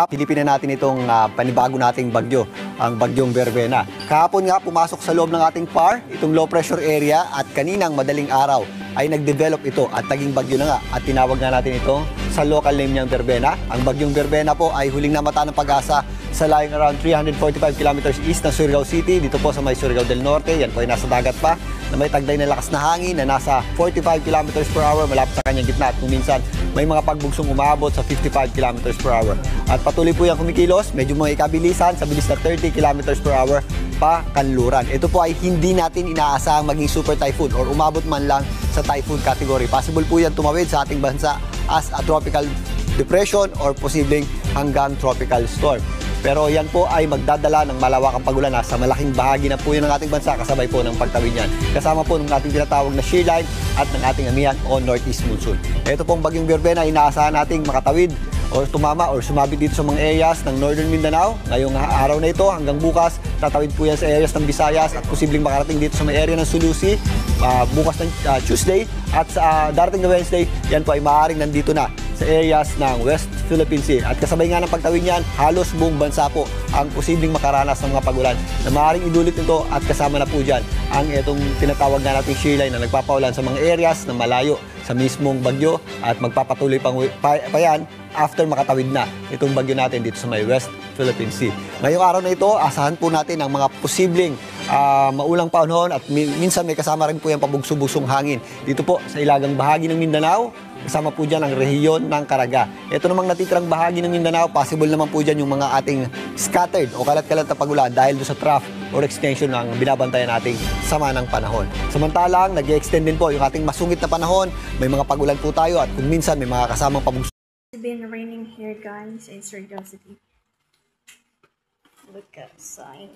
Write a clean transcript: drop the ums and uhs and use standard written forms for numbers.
Pilipin na natin itong panibago nating bagyo, ang bagyong Verbena. Kahapon nga pumasok sa loob ng ating PAR, itong low pressure area, at kaninang madaling araw ay nag-develop ito at naging bagyo na nga. At tinawag na natin ito sa local name niyang Verbena. Ang bagyong Verbena po ay huling namata ng Pag-asa sa lying around 345 kilometers east ng Surigao City, dito po sa may Surigao del Norte. Yan po ay nasa dagat pa, na may tagday na lakas na hangin na nasa 45 kilometers per hour malapit sa kanyang gitna, at kung minsan may mga pagbugsong umabot sa 55 kilometers per hour. At patuloy po yung kumikilos, medyo mga ikabilisan sa bilis na 30 kilometers per hour pa kanluran. Ito po ay hindi natin inaasahang maging super typhoon or umabot man lang sa typhoon category. Possible po yan tumawid sa ating bansa as a tropical depression or posibleng hanggang tropical storm. Pero yan po ay magdadala ng malawakang pagulan sa malaking bahagi na po yun ng ating bansa, kasabay po ng pagtawid niyan. Kasama po ng ating tinatawag na shear line at ng ating amihan o northeast monsoon. Ito pong bagyong Verbena, inaasahan nating makatawid o tumama or sumabit dito sa mga areas ng Northern Mindanao. Ngayong araw na ito hanggang bukas, tatawid po yan sa areas ng Visayas at posibleng makarating dito sa mga area ng Sulusi bukas ng Tuesday, at sa darating na Wednesday, yan po ay maaaring nandito na sa areas ng West Philippine Sea. At kasabay nga ng pagtawid niyan, halos buong bansa po ang posibleng makaranas ng mga pagulan na maaaring idulot nito, at kasama na po dyan ang itong tinatawag na nating shear line na nagpapaulan sa mga areas na malayo sa mismong bagyo, at magpapatuloy pa yan after makatawid na itong bagyo natin dito sa may West Philippine Sea. Ngayong araw na ito, asahan po natin ang mga posibleng maulang panahon, at minsan may kasama rin po yung pabugso-bugsong hangin dito po sa ilagang bahagi ng Mindanao. Kasama po dyan ang rehiyon ng Caraga. Ito namang natitirang bahagi ng Mindanao, possible naman po dyan yung mga ating scattered o kalat-kalat na pagulan dahil doon sa trough or extension ng binabantayan nating sama ng panahon. Samantalang, nag-extend din po yung ating masungit na panahon. May mga pagulan po tayo, at kung minsan may mga kasamang pabugso. It's been raining here, guys, in Surigao City. Look outside.